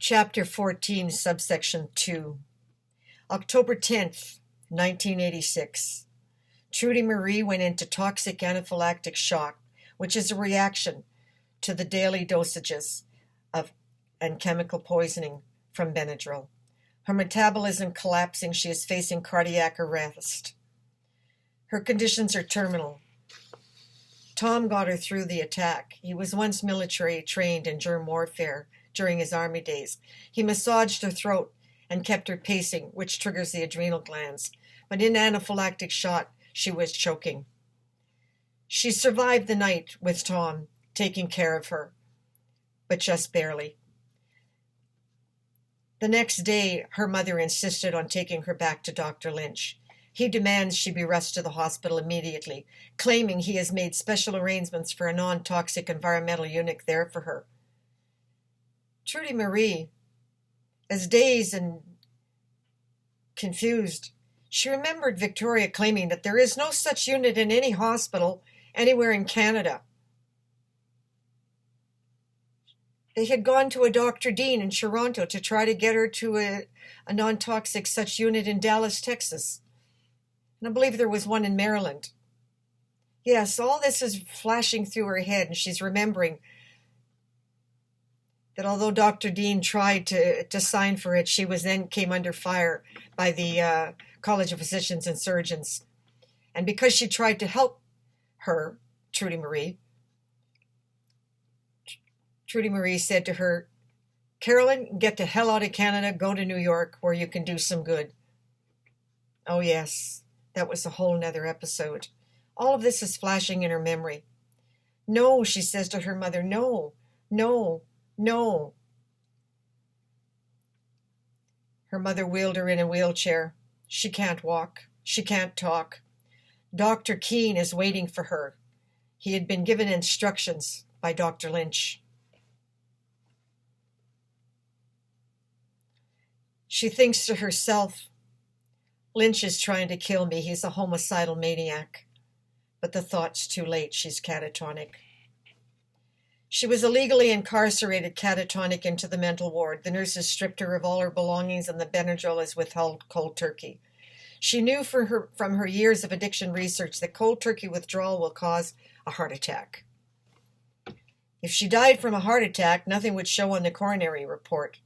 Chapter 14, Subsection 2. October 10th, 1986. Trudy Marie went into toxic anaphylactic shock, which is a reaction to the daily dosages of and chemical poisoning from Benadryl. Her metabolism collapsing, she is facing cardiac arrest. Her conditions are terminal. Tom got her through the attack. He was once military trained in germ warfare during his army days. He massaged her throat and kept her pacing, which triggers the adrenal glands. But in anaphylactic shock, she was choking. She survived the night with Tom, taking care of her, but just barely. The next day, her mother insisted on taking her back to Dr. Lynch. He demands she be rushed to the hospital immediately, claiming he has made special arrangements for a non-toxic environmental unit there for her. Trudy Marie, as dazed and confused, she remembered Victoria claiming that there is no such unit in any hospital anywhere in Canada. They had gone to a Dr. Dean in Toronto to try to get her to a non-toxic such unit in Dallas, Texas. And I believe there was one in Maryland. Yes, all this is flashing through her head, and she's remembering that although Dr. Dean tried to sign for it, she then came under fire by the College of Physicians and Surgeons. And because she tried to help her, Trudy Marie said to her, "Carolyn, get the hell out of Canada, go to New York where you can do some good." Oh yes, that was a whole nother episode. All of this is flashing in her memory. "No," she says to her mother, "no, no, no." Her mother wheeled her in a wheelchair. She can't walk. She can't talk. Dr. Keene is waiting for her. He had been given instructions by Dr. Lynch. She thinks to herself, "Lynch is trying to kill me. He's a homicidal maniac." But the thought's too late. She's catatonic. She was illegally incarcerated, catatonic, into the mental ward. The nurses stripped her of all her belongings, and the Benadryl is withheld cold turkey. She knew from her years of addiction research that cold turkey withdrawal will cause a heart attack. If she died from a heart attack, nothing would show on the coronary report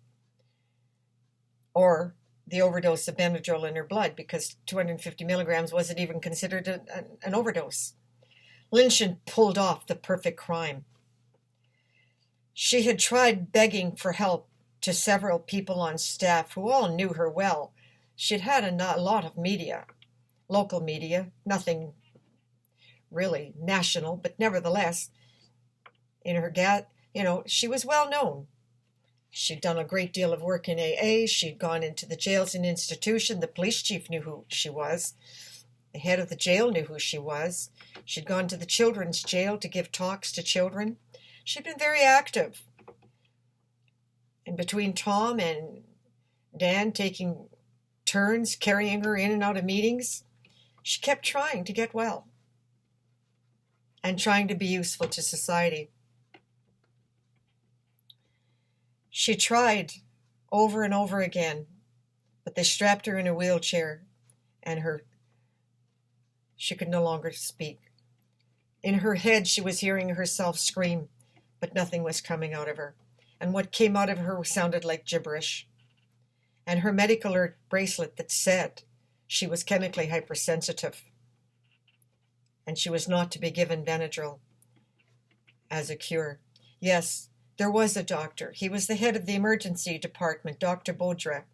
or the overdose of Benadryl in her blood, because 250 milligrams wasn't even considered an overdose. Lynch had pulled off the perfect crime. She had tried begging for help to several people on staff who all knew her well. She'd had a lot of media, local media, nothing really national, but nevertheless, she was well known. She'd done a great deal of work in AA. She'd gone into the jails and institution. The police chief knew who she was. The head of the jail knew who she was. She'd gone to the children's jail to give talks to children. She'd been very active. And between Tom and Dan taking turns carrying her in and out of meetings, she kept trying to get well and trying to be useful to society. She tried over and over again, but they strapped her in a wheelchair and she could no longer speak. In her head, she was hearing herself scream, but nothing was coming out of her. And what came out of her sounded like gibberish. And her medical alert bracelet that said she was chemically hypersensitive and she was not to be given Benadryl as a cure. Yes, there was a doctor. He was the head of the emergency department, Dr. Baudra.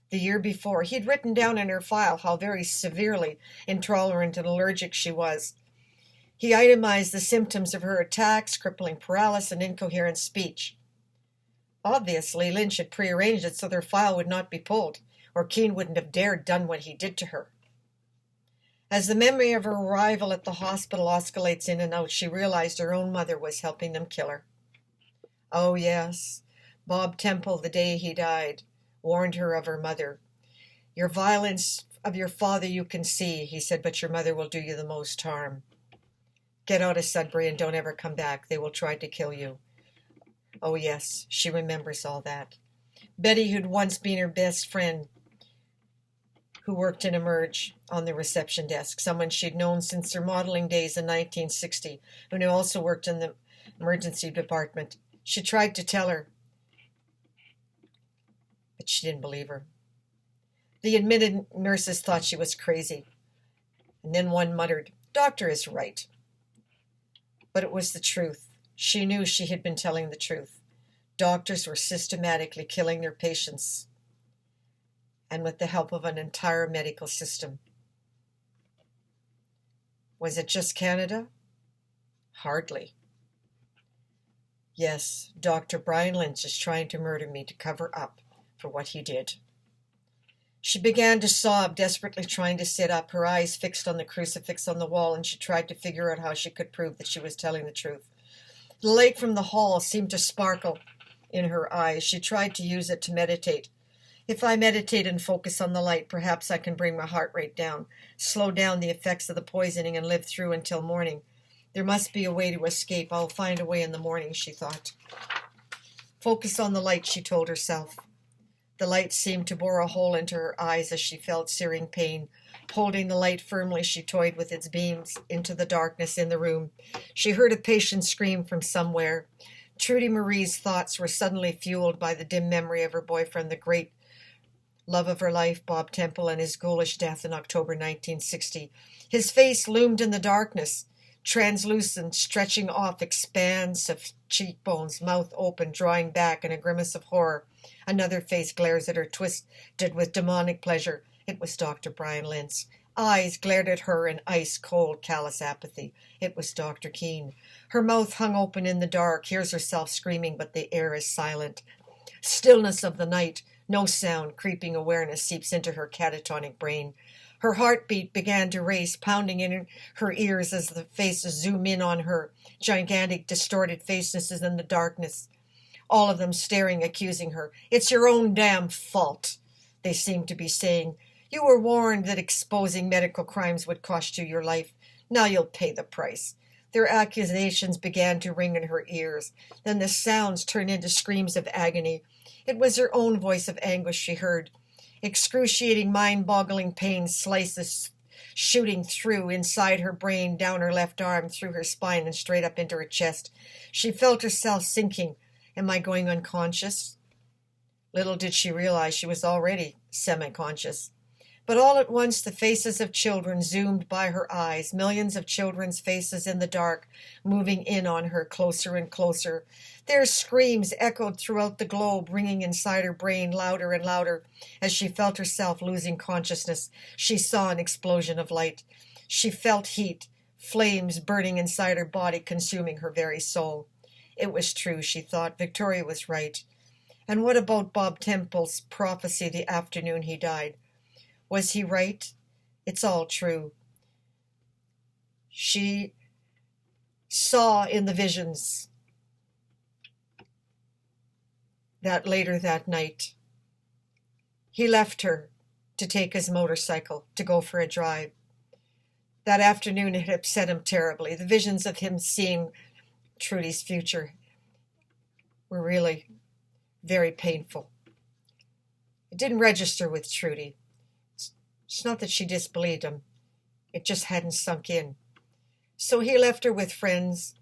The year before, he'd written down in her file how very severely intolerant and allergic she was. He itemized the symptoms of her attacks, crippling paralysis and incoherent speech. Obviously, Lynch had prearranged it so their file would not be pulled, or Keene wouldn't have dared done what he did to her. As the memory of her arrival at the hospital oscillates in and out, she realized her own mother was helping them kill her. Oh, yes, Bob Temple, the day he died, warned her of her mother. "Your violence of your father you can see," he said, "but your mother will do you the most harm. Get out of Sudbury and don't ever come back. They will try to kill you." Oh, yes, she remembers all that. Betty, who'd once been her best friend, who worked in Emerge on the reception desk, someone she'd known since their modeling days in 1960, who also worked in the emergency department. She tried to tell her, but she didn't believe her. The admitted nurses thought she was crazy, and then one muttered, "Doctor is right." But it was the truth. She knew she had been telling the truth. Doctors were systematically killing their patients, and with the help of an entire medical system. Was it just Canada? Hardly. Yes, Dr. Brian Lynch is trying to murder me to cover up for what he did. She began to sob, desperately trying to sit up, her eyes fixed on the crucifix on the wall, and she tried to figure out how she could prove that she was telling the truth. The light from the hall seemed to sparkle in her eyes. She tried to use it to meditate. If I meditate and focus on the light, perhaps I can bring my heart rate down, slow down the effects of the poisoning, and live through until morning. There must be a way to escape. I'll find a way in the morning, she thought. Focus on the light, she told herself. The light seemed to bore a hole into her eyes as she felt searing pain. Holding the light firmly, she toyed with its beams into the darkness in the room. She heard a patient scream from somewhere. Trudy Marie's thoughts were suddenly fueled by the dim memory of her boyfriend, the great love of her life, Bob Temple, and his ghoulish death in October 1960. His face loomed in the darkness, translucent, stretching off expanse of cheekbones, mouth open, drawing back in a grimace of horror. Another face glares at her, twisted with demonic pleasure. It was Dr. Brian Lynch. Eyes glared at her in ice-cold, callous apathy. It was Dr. Keene. Her mouth hung open in the dark, hears herself screaming, but the air is silent. Stillness of the night, no sound, creeping awareness seeps into her catatonic brain. Her heartbeat began to race, pounding in her ears as the faces zoom in on her, gigantic, distorted faces in the darkness. All of them staring, accusing her. "It's your own damn fault," they seemed to be saying. "You were warned that exposing medical crimes would cost you your life. Now you'll pay the price." Their accusations began to ring in her ears. Then the sounds turned into screams of agony. It was her own voice of anguish she heard. Excruciating, mind-boggling pain, slices shooting through inside her brain, down her left arm, through her spine, and straight up into her chest. She felt herself sinking. Am I going unconscious? Little did she realize she was already semi-conscious. But all at once the faces of children zoomed by her eyes, millions of children's faces in the dark, moving in on her closer and closer. Their screams echoed throughout the globe, ringing inside her brain louder and louder. As she felt herself losing consciousness, she saw an explosion of light. She felt heat, flames burning inside her body, consuming her very soul. It was true, she thought. Victoria was right. And what about Bob Temple's prophecy the afternoon he died? Was he right? It's all true. She saw in the visions that later that night, he left her to take his motorcycle to go for a drive. That afternoon it had upset him terribly. The visions of him seeing Trudy's future were really very painful. It didn't register with Trudy. It's not that she disbelieved him. It just hadn't sunk in. So he left her with friends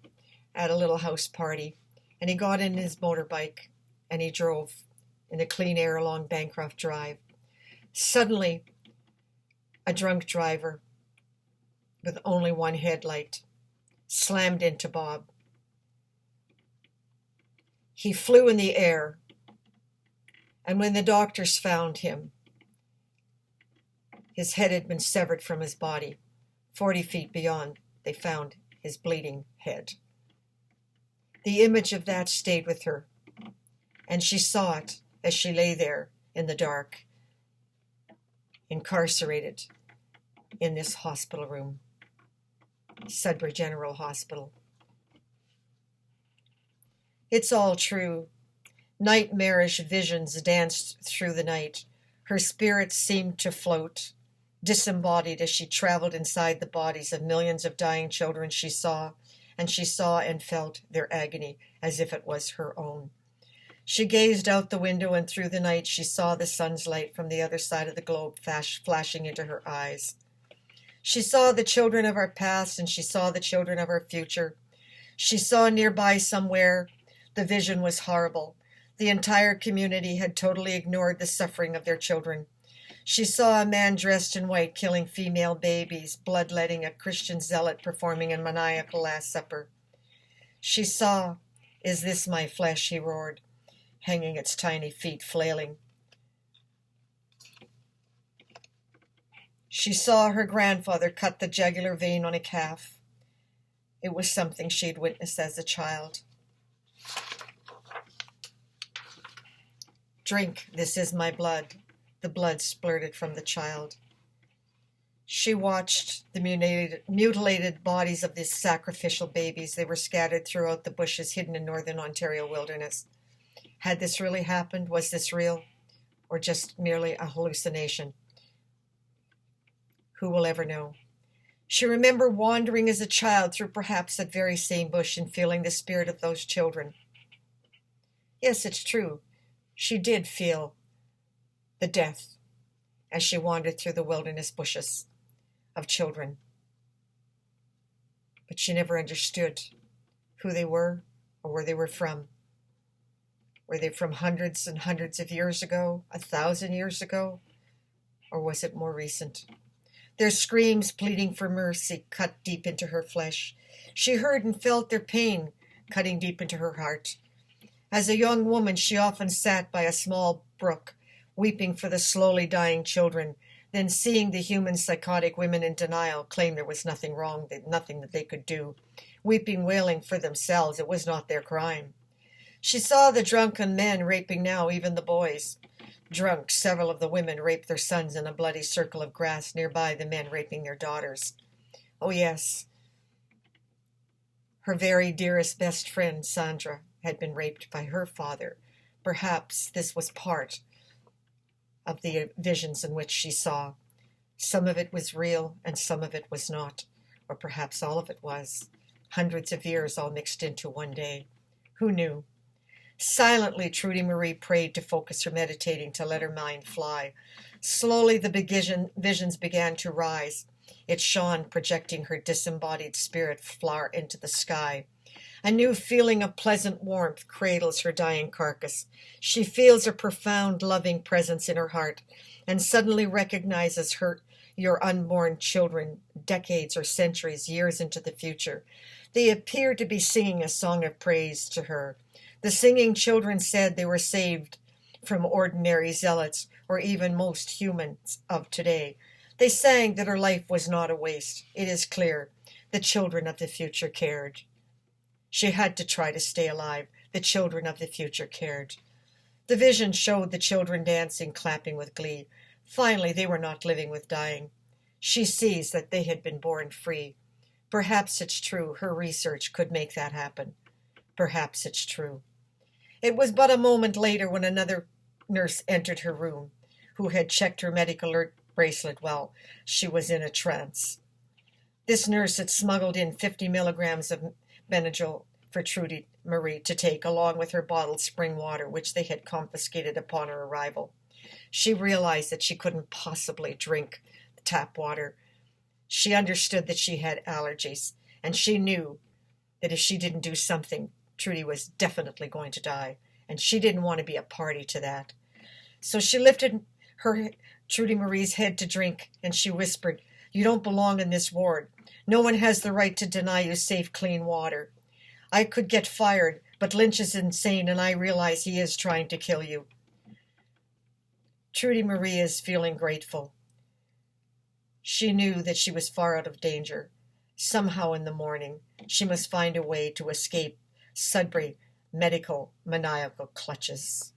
at a little house party, and he got in his motorbike, and he drove in the clean air along Bancroft Drive. Suddenly, a drunk driver with only one headlight slammed into Bob. He flew in the air, and when the doctors found him, his head had been severed from his body. 40 feet beyond, they found his bleeding head. The image of that stayed with her, and she saw it as she lay there in the dark, incarcerated in this hospital room, Sudbury General Hospital. It's all true. Nightmarish visions danced through the night. Her spirit seemed to float, disembodied as she traveled inside the bodies of millions of dying children and she saw and felt their agony as if it was her own. She gazed out the window, and through the night she saw the sun's light from the other side of the globe flashing into her eyes. She saw the children of our past, and she saw the children of our future. She saw nearby somewhere. The vision was horrible. The entire community had totally ignored the suffering of their children. She saw a man dressed in white killing female babies, bloodletting a Christian zealot performing a maniacal Last Supper. She saw, "Is this my flesh?" he roared, hanging its tiny feet flailing. She saw her grandfather cut the jugular vein on a calf. It was something she'd witnessed as a child. "Drink, this is my blood." The blood splurted from the child. She watched the mutilated bodies of these sacrificial babies. They were scattered throughout the bushes hidden in northern Ontario wilderness. Had this really happened? Was this real? Or just merely a hallucination? Who will ever know? She remembered wandering as a child through perhaps that very same bush and feeling the spirit of those children. Yes, it's true. She did feel the death as she wandered through the wilderness bushes of children. But she never understood who they were or where they were from. Were they from hundreds and hundreds of years ago, 1,000 years ago, or was it more recent? Their screams pleading for mercy cut deep into her flesh. She heard and felt their pain cutting deep into her heart. As a young woman, she often sat by a small brook, weeping for the slowly dying children, then seeing the human psychotic women in denial claim there was nothing wrong, nothing that they could do, weeping, wailing for themselves. It was not their crime. She saw the drunken men raping now even the boys. Drunk, several of the women raped their sons in a bloody circle of grass nearby, the men raping their daughters. Oh yes, her very dearest best friend, Sandra, had been raped by her father. Perhaps this was part of the visions in which she saw. Some of it was real and some of it was not, or perhaps all of it was. Hundreds of years all mixed into one day. Who knew? Silently, Trudy Marie prayed to focus her meditating, to let her mind fly. Slowly the visions began to rise. It shone, projecting her disembodied spirit far into the sky. A new feeling of pleasant warmth cradles her dying carcass. She feels a profound, loving presence in her heart, and suddenly recognizes your unborn children, decades or centuries, years into the future. They appear to be singing a song of praise to her. The singing children said they were saved from ordinary zealots, or even most humans of today. They sang that her life was not a waste. It is clear the children of the future cared. She had to try to stay alive. The children of the future cared. The vision showed the children dancing, clapping with glee. Finally, they were not living with dying. She sees that they had been born free. Perhaps it's true. Her research could make that happen. Perhaps it's true. It was but a moment later when another nurse entered her room, who had checked her medical alert bracelet while she was in a trance. This nurse had smuggled in 50 milligrams of Benadryl for Trudy Marie to take, along with her bottled spring water, which they had confiscated upon her arrival. She realized that she couldn't possibly drink the tap water. She understood that she had allergies, and she knew that if she didn't do something, Trudy was definitely going to die, and she didn't want to be a party to that. So she lifted her Trudy Marie's head to drink, and she whispered, "You don't belong in this ward. No one has the right to deny you safe, clean water. I could get fired, but Lynch is insane, and I realize he is trying to kill you." Trudy Marie is feeling grateful. She knew that she was far out of danger. Somehow in the morning, she must find a way to escape Sudbury medical maniacal clutches.